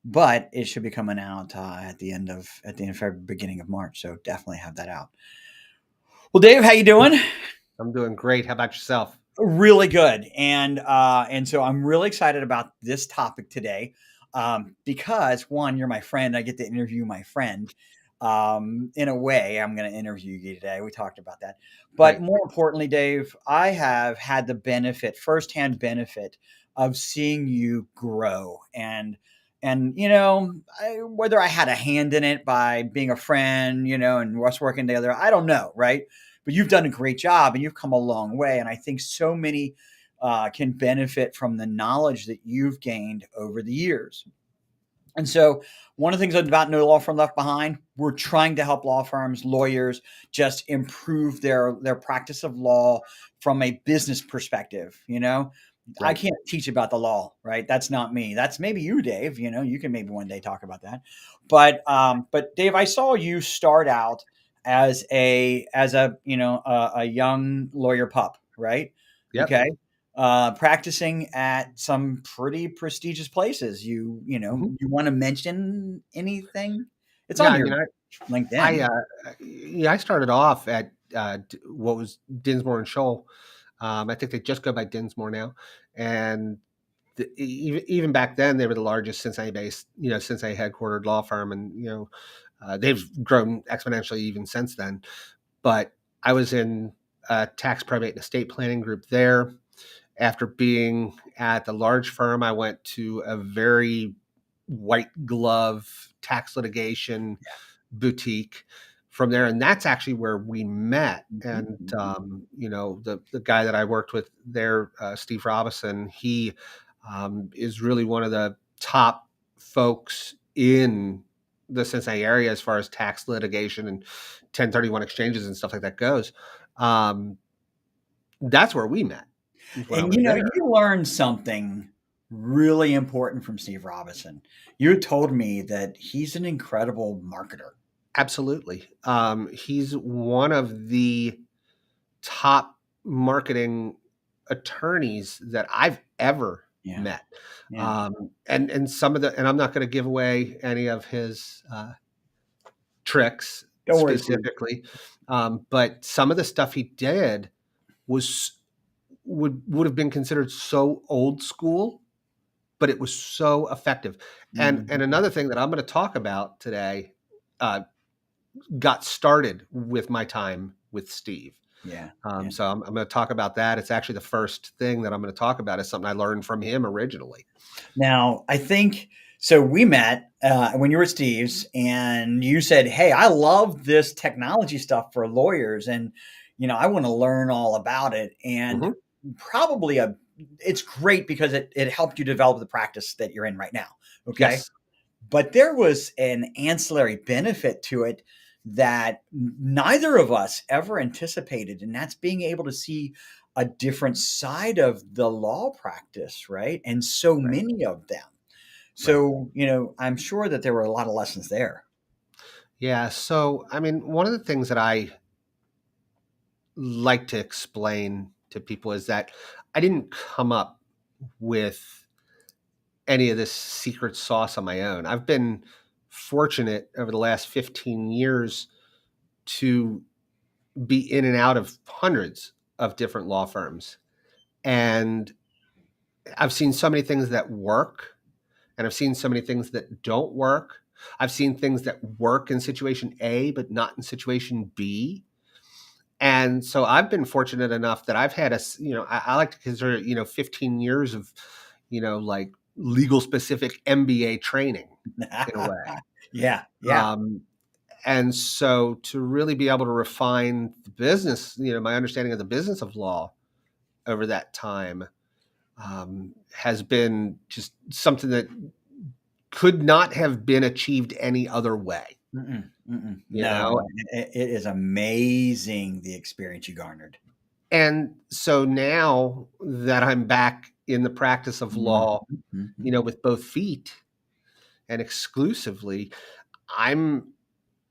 but it should be coming out at the end of February, beginning of March. So definitely have that out. Well, Dave, how you doing? I'm doing great. How about yourself? Really good, and so I'm really excited about this topic today, because one, you're my friend. I get to interview my friend. In a way, I'm going to interview you today. We talked about that, but Great. more importantly, Dave, I have had the firsthand benefit of seeing you grow, and whether I had a hand in it by being a friend, and us working together, I don't know, right? But you've done a great job and you've come a long way. And I think so many can benefit from the knowledge that you've gained over the years. And so, one of the things about No Law Firm Left Behind, we're trying to help law firms, lawyers, just improve their practice of law from a business perspective. I Right. can't teach about the law, right? That's not me. That's maybe you, Dave. You can maybe one day talk about that. But Dave, I saw you start out as a young lawyer pup, right? Yep. Okay, practicing at some pretty prestigious places. Mhm. You want to mention anything? It's Yeah. on I your mean, I LinkedIn. yeah, I started off at what was Dinsmore and Shoal. I think they just go by Dinsmore now, and even back then they were the largest Cincinnati headquartered law firm, and they've grown exponentially even since then. But I was in a tax, probate, and estate planning group there. After being at the large firm, I went to a very white glove tax litigation boutique from there, and that's actually where we met. And Mhm. the guy that I worked with there, Steve Robison, he is really one of the top folks in the Cincinnati area as far as tax litigation and 1031 exchanges and stuff like that goes. Um, that's where we met when I And was there. you learned something really important from Steve Robinson. You told me that he's an incredible marketer. Absolutely. He's one of the top marketing attorneys that I've ever Yeah, met. yeah. And some of and I'm not going to give away any of his tricks Don't worry, please. specifically, but some of the stuff he did was would have been considered so old school, but it was so effective. And Mhm. another thing that I'm going to talk about today uh, got started with my time with Steve. Yeah, yeah. So I'm going to talk about that. It's actually the first thing that I'm going to talk about is something I learned from him originally. Now, I think so. We met when you were at Steve's, and you said, "Hey, I love this technology stuff for lawyers, and I want to learn all about it." And Hmm. probably it's great because it helped you develop the practice that you're in right now. Okay, Yes. but there was an ancillary benefit to it that neither of us ever anticipated, and that's being able to see a different side of the law practice, right? And so Right. many of them. Right. So, I'm sure that there were a lot of lessons there. Yeah. So, I mean, one of the things that I like to explain to people is that I didn't come up with any of this secret sauce on my own. I've been fortunate over the last 15 years to be in and out of hundreds of different law firms. And I've seen so many things that work, and I've seen so many things that don't work. I've seen things that work in situation A, but not in situation B. And so I've been fortunate enough that I've had I like to consider it, 15 years of, like legal specific MBA training in a way. Yeah, yeah. Um, and so to really be able to refine the business, my understanding of the business of law over that time has been just something that could not have been achieved any other way. Mm-mm, mm-mm. You No, know, no, it is amazing the experience you garnered. and so now that I'm back in the practice of Mhm, law, mhm. with both feet and exclusively, I'm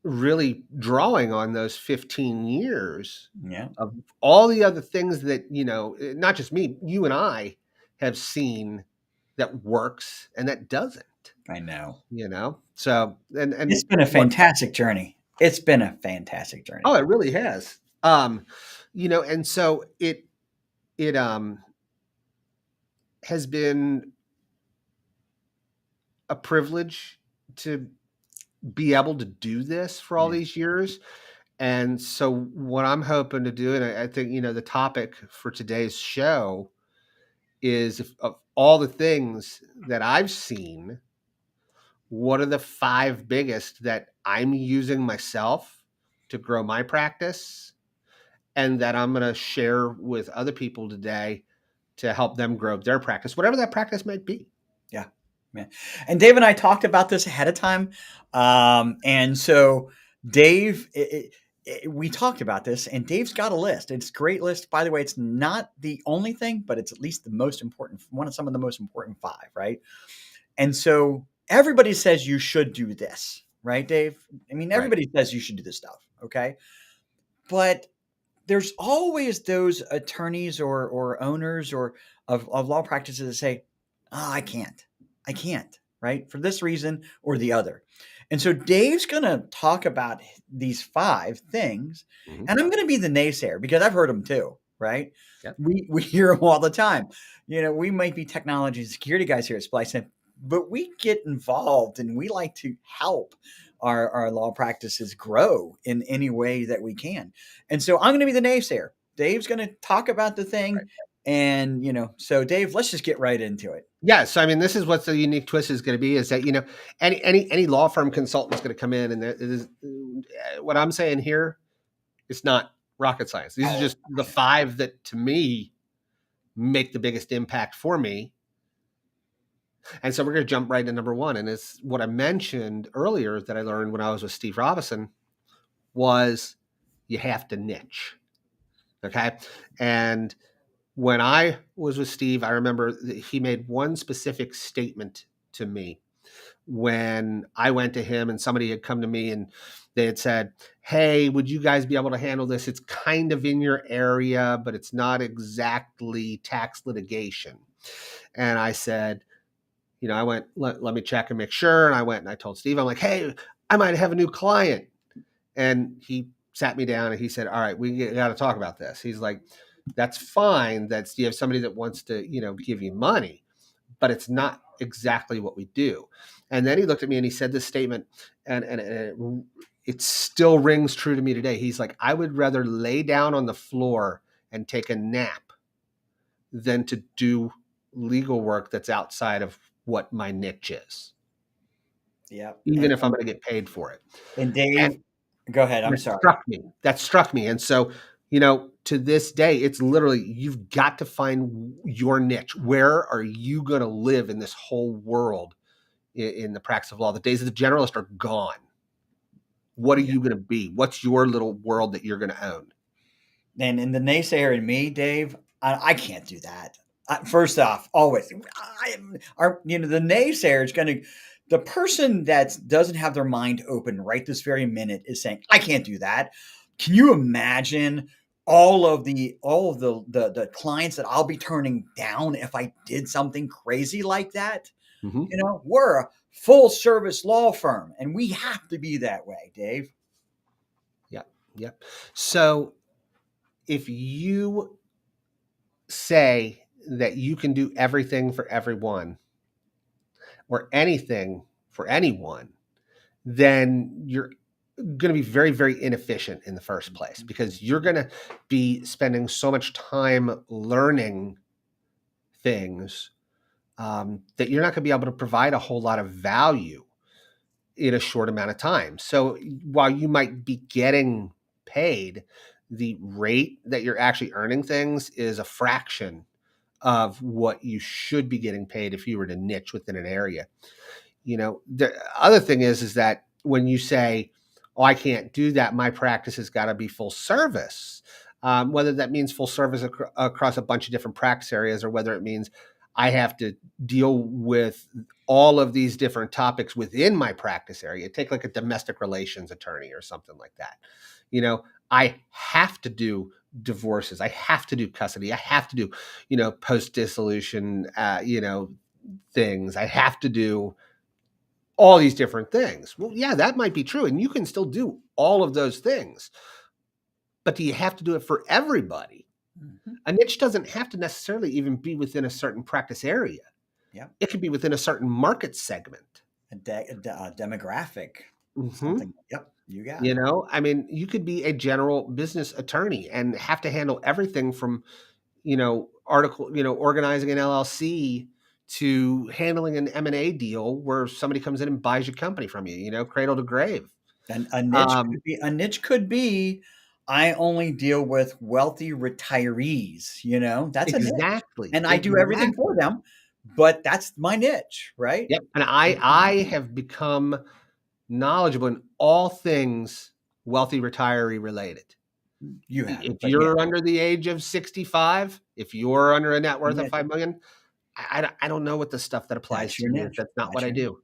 really drawing on those 15 years Yeah. of all the other things that, not just me, you and I have seen that works and that doesn't. I know. So, It's been a what, fantastic journey. It's been a fantastic oh, journey. it really has. And so it has been a privilege to be able to do this for all Yeah. these years. And so what I'm hoping to do, and I think, the topic for today's show is, if, of all the things that I've seen, what are the 5 biggest that I'm using myself to grow my practice and that I'm going to share with other people today to help them grow their practice, whatever that practice might be. Yeah. Yeah. And Dave and I talked about this ahead of time. And so Dave, we talked about this, and Dave's got a list. It's a great list. By the way, it's not the only thing, but it's at least the most important, one of some of the most important 5, right? And so everybody says you should do this, right, Dave? I mean, Right. everybody says you should do this stuff, okay? But there's always those attorneys or owners or of law practices that say, oh, I can't, right? For this reason or the other. And so Dave's going to talk about these 5 things, Hmm. and I'm going to be the naysayer because I've heard them too, right? Yep. We hear them all the time. We might be technology and security guys here at Splice, but we get involved and we like to help our law practices grow in any way that we can. And so I'm going to be the naysayer. Dave's going to talk about the Right. thing. And, so Dave, let's just get right into it. Yeah. So, I mean, this is what the unique twist is going to be, is that, any law firm consultant is going to come in, and what I'm saying here is not rocket science. These are Oh, just the 5 that, to me, make the biggest impact for me. And so we're going to jump right into number 1. And it's what I mentioned earlier that I learned when I was with Steve Robinson, was you have to niche. Okay. And when I was with Steve, I remember he made one specific statement to me when I went to him, and somebody had come to me and they had said, hey, would you guys be able to handle this? It's kind of in your area, but it's not exactly tax litigation. And I said, I went, let me check and make sure. And I went and I told Steve, I'm like, hey, I might have a new client. And he sat me down and he said, all right, we got to talk about this. He's like, that's fine. You have somebody that wants to, give you money, but it's not exactly what we do. And then he looked at me and he said this statement, and it still rings true to me today. He's like, I would rather lay down on the floor and take a nap than to do legal work that's outside of what my niche is, yeah. even if I'm going to get paid for it. And And Dave, go ahead. I'm that sorry. struck me. That struck me. And so, to this day, it's literally, you've got to find your niche. Where are you going to live in this whole world in the practice of law? The days of the generalist are gone. What are Yeah. you going to be? What's your little world that you're going to own? And in the naysayer in me, Dave, I can't do that. First off, always, the naysayer is going to, the person that doesn't have their mind open right this very minute is saying, I can't do that. Can you imagine all of the clients that I'll be turning down if I did something crazy like that? Mm-hmm. We're a full service law firm, and we have to be that way, Dave. Yep. Yep. So if you say that you can do everything for everyone or anything for anyone, then you're going to be very, very inefficient in the first place, because you're going to be spending so much time learning things that you're not going to be able to provide a whole lot of value in a short amount of time. So while you might be getting paid, the rate that you're actually earning things is a fraction of what you should be getting paid if you were to niche within an area. The other thing is that when you say, oh, I can't do that, my practice has got to be full service, whether that means full service across a bunch of different practice areas, or whether it means I have to deal with all of these different topics within my practice area. Take like a domestic relations attorney or something like that. I have to do divorces. I have to do custody. I have to do, post dissolution, things. I have to do all these different things. Well, yeah, that might be true. And you can still do all of those things. But do you have to do it for everybody? Mhm. A niche doesn't have to necessarily even be within a certain practice area. Yep. It could be within a certain market segment. A demographic, Hmm. something. Yep, you got You it. know, I mean, you could be a general business attorney and have to handle everything from, organizing an LLC to handling an M&A deal where somebody comes in and buys your company from you, cradle to grave. And Um, a niche could be, I only deal with wealthy retirees, that's a niche. exactly, And I do everything for exactly. them, but that's my niche, right? Yep. And I have become knowledgeable in all things wealthy retiree related. You have, If but yeah, you're under the age of 65, if you're under a net worth of niche. 5 million, I don't know what the stuff that applies That's to your you. niche. That's not what That's I your niche.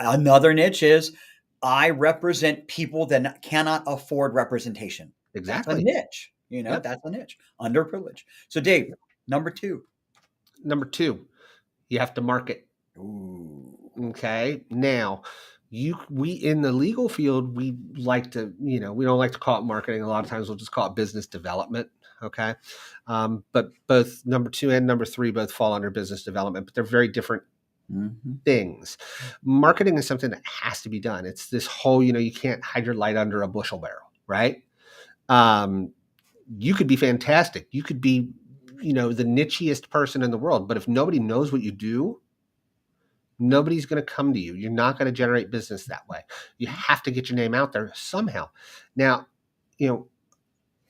do. Another niche is I represent people that cannot afford representation. That's a Exactly. niche, Yep. that's a niche, underprivileged. So Dave, number 2. Number 2, you have to market. Ooh. Okay. Now, we in the legal field, we like to, we don't like to call it marketing. A lot of times we'll just call it business development. Okay. But both number 2 and number 3 both fall under business development, but they're very different Mhm. things. Marketing is something that has to be done. It's this whole, you can't hide your light under a bushel barrel, right? Um, you could be fantastic. You could be, the nichiest person in the world, but if nobody knows what you do, nobody's going to come to you. You're not going to generate business that way. You have to get your name out there somehow. Now, you know,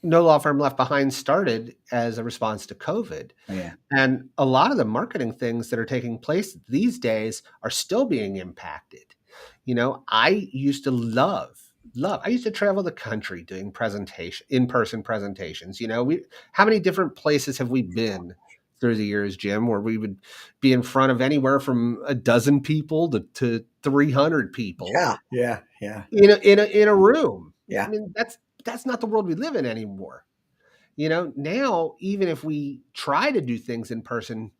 No Law Firm Left Behind started as a response to COVID. Oh, yeah. And a lot of the marketing things that are taking place these days are still being impacted. I used to I used to travel the country doing in-person presentations. How many different places have we been through the years, Jim, where we would be in front of anywhere from a dozen people to 300 people Yeah, yeah, yeah, in a room? I yeah. mean, that's not the world we live in anymore. Now, even if we try to do things in person,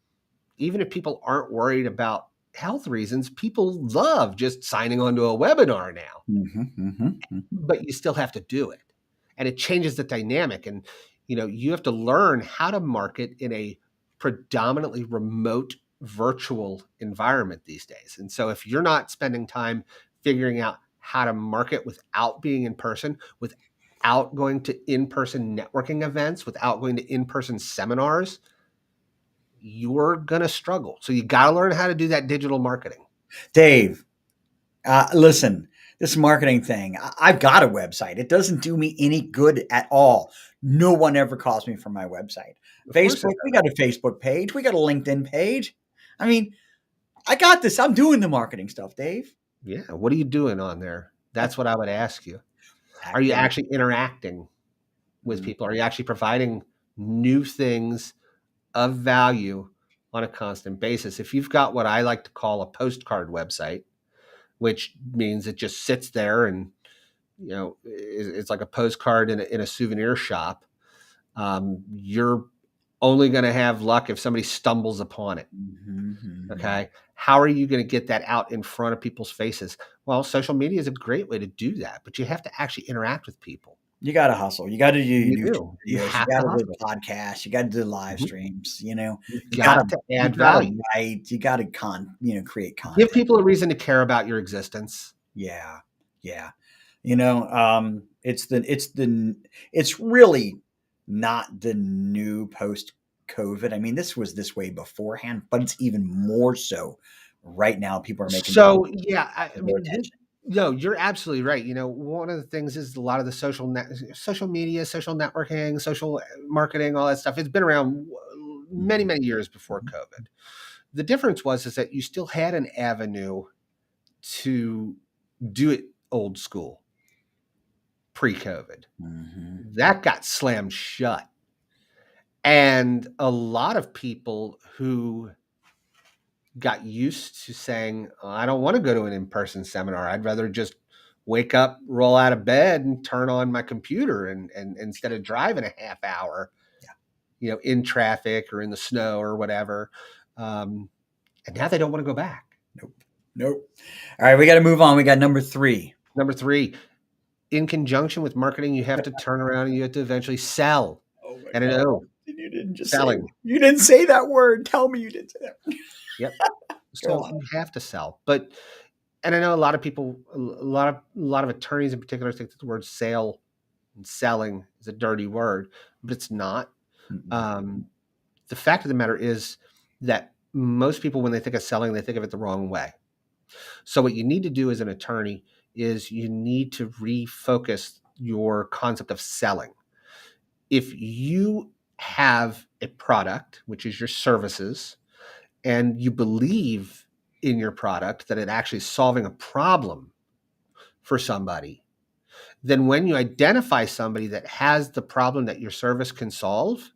even if people aren't worried about health reasons, people love just signing onto a webinar now, Mhm, mhm, mhm. but you still have to do it. And it changes the dynamic. And, you have to learn how to market in a predominantly remote virtual environment these days. And so if you're not spending time figuring out how to market without being in person, without going to in-person networking events, without going to in-person seminars, you're going to struggle. So you got to learn how to do that digital marketing. Dave, listen, this marketing thing, I've got a website. It doesn't do me any good at all. No one ever calls me from my website. Of course it Facebook, we got a Facebook page. We got a LinkedIn page. I mean, I got this. I'm doing the marketing stuff, Dave. Yeah. What are you doing on there? That's what I would ask you. Are you Active. actually interacting with Mm, people? Are you actually providing new things of value on a constant basis? If you've got what I like to call a postcard website, which means it just sits there and, it's like a postcard in a souvenir shop, you're only going to have luck if somebody stumbles upon it. mhm, mhm. Okay. How are you going to get that out in front of people's faces? Well, social media is a great way to do that, but you have to actually interact with people. You got to hustle. You got to do You YouTube do. You videos. You have got to to do hustle. podcasts. You got to do live Mhm. streams. You've You got to got to you add got to value. write. You got to create Give content. people a reason to care about your existence. Yeah, yeah. It's really not the new post COVID. I mean, this was this way beforehand, but it's even more so right now. People are making So, decisions yeah, for their attention. no, you're absolutely right. One of the things is a lot of the social media, social networking, social marketing, all that stuff. It's been around many, Mhm, many years before mhm, COVID. The difference is that you still had an avenue to do it old school pre-COVID. mhm. That got slammed shut. And a lot of people who got used to saying, "Oh, I don't want to go to an in-person seminar. I'd rather just wake up, roll out of bed, and turn on my computer and instead of driving a half hour, Yeah, in traffic or in the snow or whatever." And now they don't want to go back. nope. Nope. All right, we got to move on. We got number 3. Number 3, in conjunction with marketing, you have to turn around and you have to eventually sell. Oh my And I god! know You didn't just say selling. you didn't say that word. Tell me you didn't say that. Yep. Go So on. you have to sell. But and I know a lot of people, a lot of attorneys in particular think that the word sale and selling is a dirty word, but it's not. Mm-mm. Um, the fact of the matter is that most people, when they think of selling, they think of it the wrong way. So what you need to do as an attorney is you need to refocus your concept of selling. If you have a product, which is your services, and you believe in your product that it actually is solving a problem for somebody, then when you identify somebody that has the problem that your service can solve,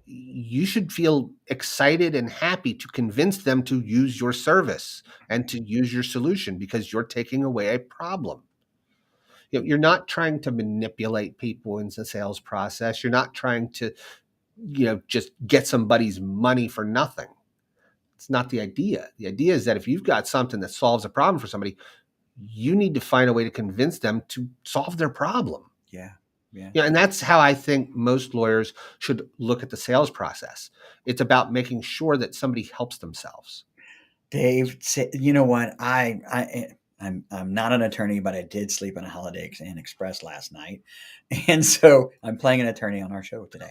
you should feel excited and happy to convince them to use your service and to use your solution because you're taking away a problem. You're not trying to manipulate people in the sales process. You're not trying to, just get somebody's money for nothing. It's not the idea. The idea is that if you've got something that solves a problem for somebody, you need to find a way to convince them to solve their problem. Yeah. Yeah. Yeah, and that's how I think most lawyers should look at the sales process. It's about making sure that somebody helps themselves. Dave, you know what? I'm not an attorney, but I did sleep on a Holiday Inn Express last night, and so I'm playing an attorney on our show today.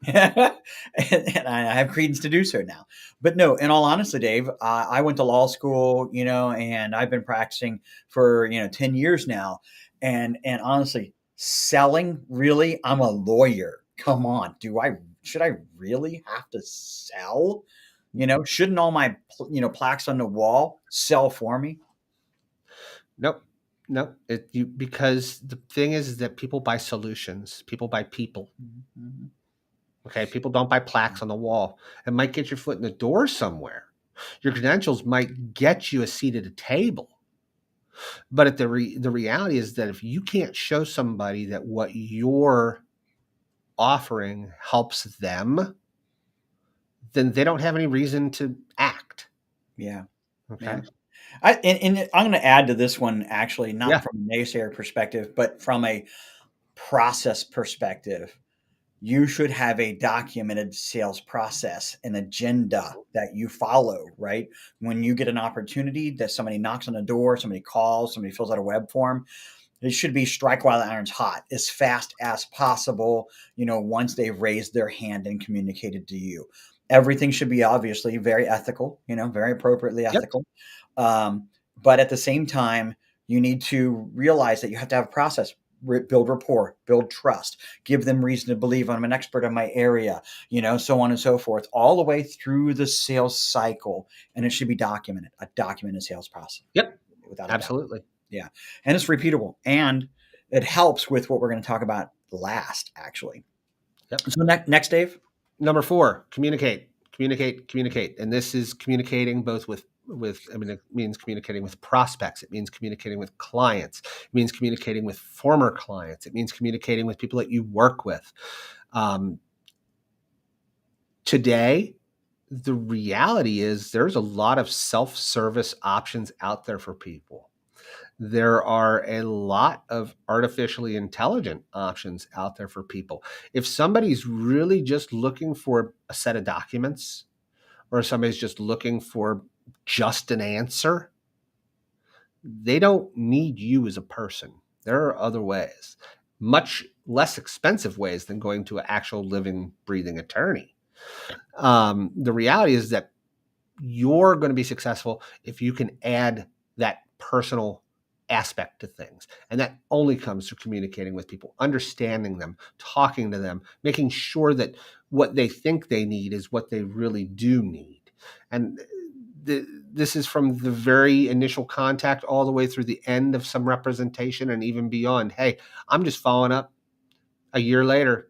And I have credence to do so now. But no, in all honesty, Dave, I went to law school, and I've been practicing for 10 years now. And honestly, selling, really, I'm a lawyer. Come on, should I really have to sell? Shouldn't all my plaques on the wall sell for me? Nope. Nope. Because the thing is that people buy solutions. People buy people. Mhm. Okay. People don't buy plaques on the wall. It might get your foot in the door somewhere. Your credentials might get you a seat at a table. But the reality is that if you can't show somebody that what you're offering helps them, then they don't have any reason to act. Yeah, Okay. yeah. And I'm going to add to this one, actually, not Yeah. from a naysayer perspective, but from a process perspective. You should have a documented sales process, an agenda that you follow, right? When you get an opportunity that somebody knocks on the door, somebody calls, somebody fills out a web form, it should be strike while the iron's hot, as fast as possible, once they've raised their hand and communicated to you. Everything should be obviously very ethical, very appropriately Yep. ethical. But at the same time, you need to realize that you have to have a process, build rapport, build trust, give them reason to believe I'm an expert in my area, so on and so forth, all the way through the sales cycle. And it should be documented, a documented sales process, Yep. without a doubt. Absolutely. Yeah. And it's repeatable. And it helps with what we're going to talk about last, actually. Yep. So next, Dave. Number 4, communicate, communicate, communicate. And this is communicating both I mean, it means communicating with prospects. It means communicating with clients. It means communicating with former clients. It means communicating with people that you work with. Um, Today, the reality is there's a lot of self-service options out there for people. There are a lot of artificially intelligent options out there for people. If somebody's really just looking for a set of documents, or somebody's just looking for just an answer, they don't need you as a person. There are other ways, much less expensive ways than going to an actual living, breathing attorney. The reality is that you're going to be successful if you can add that personal aspect to things. And that only comes through communicating with people, understanding them, talking to them, making sure that what they think they need is what they really do need. And this is from the very initial contact all the way through the end of some representation and even beyond. Hey, I'm just following up a year later,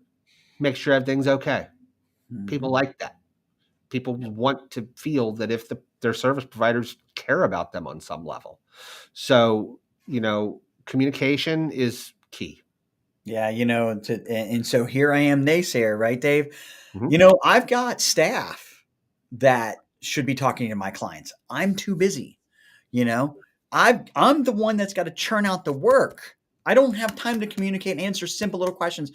make sure everything's okay. People Mhm. like that. People want to feel that if their service providers care about them on some level. So, communication is key. Yeah, and so here I am, naysayer, right, Dave? Mhm. I've got staff that should be talking to my clients. I'm too busy. You know, I'm the one that's got to churn out the work. I don't have time to communicate and answer simple little questions.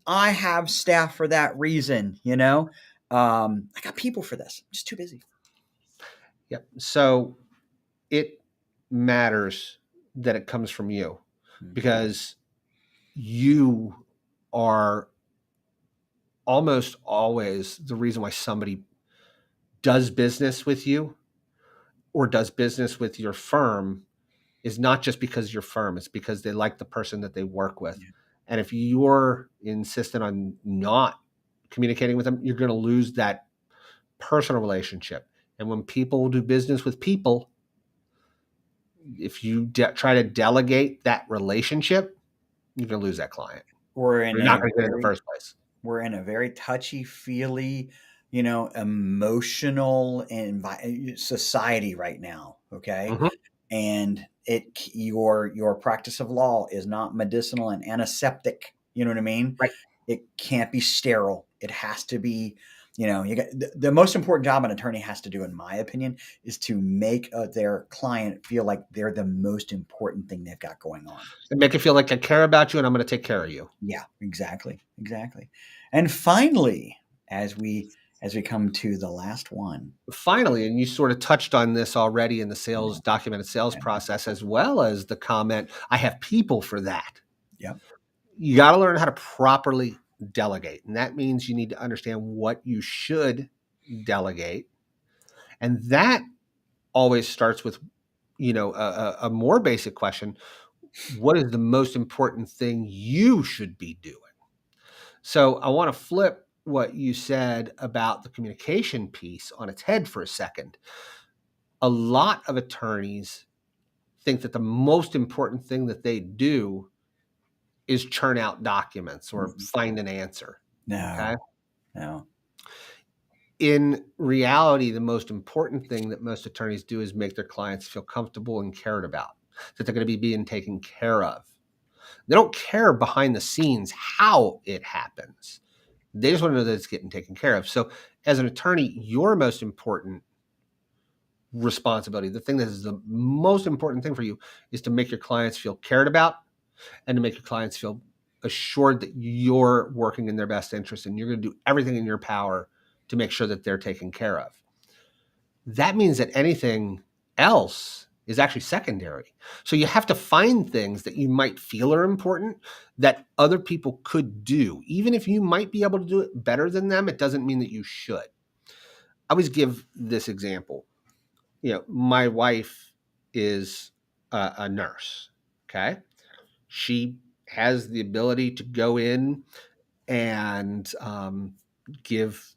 I have staff for that reason. I got people for this. I'm just too busy. Yep. So it matters that it comes from you, because you are almost always the reason why somebody does business with you or does business with your firm is not just because your firm, it's because they like the person that they work with. Yeah. And if you're insistent on not communicating with them, you're going to lose that personal relationship. And when people do business with people, if you try to delegate that relationship, you're going to lose that client. We're in You're a not going to get it in the very first place. we're in a very touchy feely, emotional society right now. Okay. Mhm. And your practice of law is not medicinal and antiseptic. You know what I mean? Right. It can't be sterile. It has to be, you got the most important job an attorney has to do, in my opinion, is to make their client feel like they're the most important thing they've got going on. And make it feel like I care about you and I'm going to take care of you. Yeah, exactly, exactly. And finally, as we come to the last one. Finally, and you sort of touched on this already in the sales documented sales Yeah. process, as well as the comment, I have people for that. Yep. You got to learn how to properly delegate. And that means you need to understand what you should delegate. And that always starts with, a more basic question. What is the most important thing you should be doing? So I want to flip what you said about the communication piece on its head for a second. A lot of attorneys think that the most important thing that they do is churn out documents or Mhm. find an answer. Okay. No, no. In reality, the most important thing that most attorneys do is make their clients feel comfortable and cared about, that they're going to be being taken care of. They don't care behind the scenes how it happens. They just want to know that it's getting taken care of. So, as an attorney, your most important responsibility, the thing that is the most important thing for you, is to make your clients feel cared about and to make your clients feel assured that you're working in their best interest and you're going to do everything in your power to make sure that they're taken care of. That means that anything else is actually secondary. So you have to find things that you might feel are important that other people could do. Even if you might be able to do it better than them, it doesn't mean that you should. I always give this example. My wife is a nurse. Okay. She has the ability to go in and give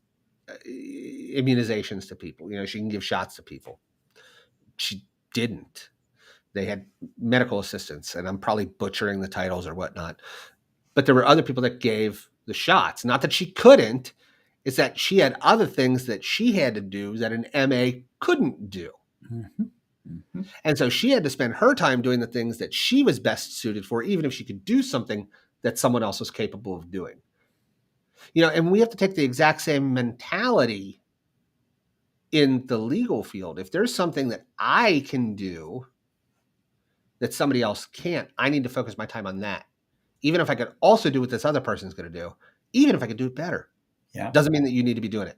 immunizations to people. She can give shots to people. She didn't. They had medical assistants, and I'm probably butchering the titles or whatnot. But there were other people that gave the shots. Not that she couldn't, it's that she had other things that she had to do that an MA couldn't do. Mm-hmm. Mm-hmm. And so she had to spend her time doing the things that she was best suited for, even if she could do something that someone else was capable of doing. And we have to take the exact same mentality in the legal field. If there's something that I can do that somebody else can't, I need to focus my time on that. Even if I could also do what this other person's going to do, even if I could do it better, Yeah. doesn't mean that you need to be doing it.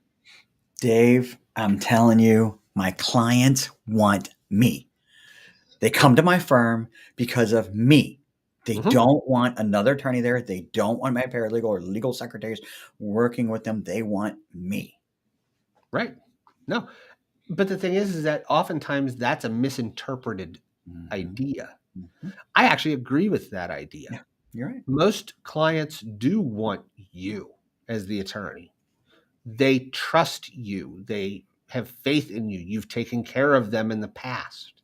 Dave, I'm telling you, my clients want me. They come to my firm because of me. They Mm-hmm. don't want another attorney there. They don't want my paralegal or legal secretaries working with them. They want me. Right. No. But the thing is that oftentimes that's a misinterpreted Mm-hmm. idea. Mm-hmm. I actually agree with that idea. Yeah, you're right. Most clients do want you as the attorney. They trust you. They have faith in you. You've taken care of them in the past.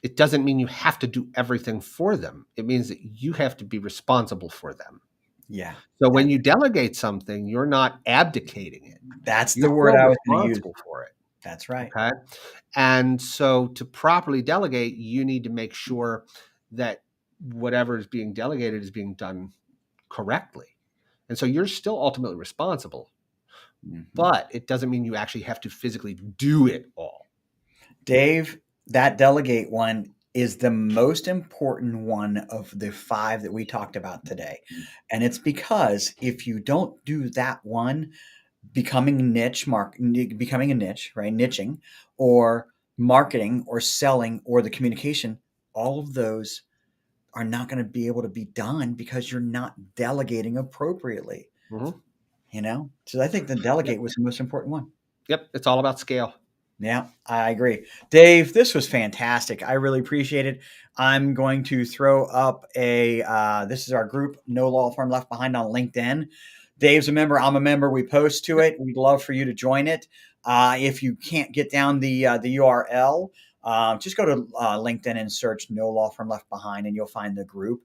It doesn't mean you have to do everything for them. It means that you have to be responsible for them. Yeah. So when you delegate something, you're not abdicating it. That's You're the word still I was going to use. responsible for it. That's right. Okay. And so to properly delegate, you need to make sure that whatever is being delegated is being done correctly. And so you're still ultimately responsible, Mm-hmm. but it doesn't mean you actually have to physically do it all. Dave, that delegate one is the most important one of the 5 that we talked about today. And it's because if you don't do that one, becoming a niche, right? Niching or marketing or selling or the communication, all of those are not going to be able to be done because you're not delegating appropriately, Mhm. So I think the Yep. delegate was the most important one. Yep. It's all about scale. Yeah, I agree. Dave, this was fantastic. I really appreciate it. I'm going to throw up this is our group, No Law Firm Left Behind on LinkedIn. Dave's a member. I'm a member. We post to Yep. it. We'd love for you to join it. If you can't get down the URL, just go to LinkedIn and search No Law Firm Left Behind, and you'll find the group.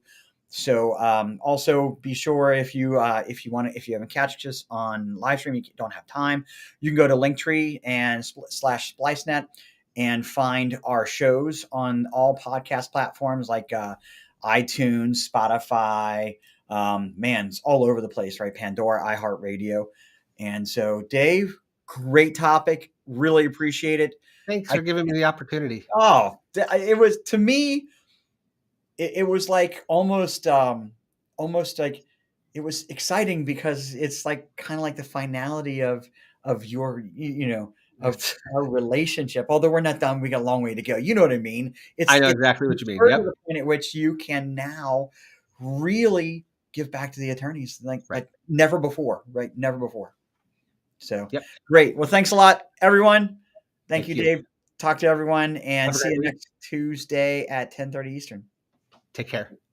So also be sure if you haven't catched us on live stream, you don't have time, you can go to Linktree and slash SpliceNet and find our shows on all podcast platforms like iTunes, Spotify, man, it's all over the place, right? Pandora, iHeart Radio. And so, Dave, great topic. Really appreciate it. Thanks I for giving me the opportunity. it was to me it was like almost like it was exciting because it's like kind of like the finality of your of It's, our relationship. Although we're not done, we got a long way to go. You know what I mean? I know It's exactly what you mean. further Yep. the point at which you can now really give back to the attorneys Right. like never before, right? Never before. So Yep. great. Well, thanks a lot, everyone. Thank you, Thank you. Dave. Talk to everyone Have and a see great you week. next Tuesday at 10:30 Eastern. Take care.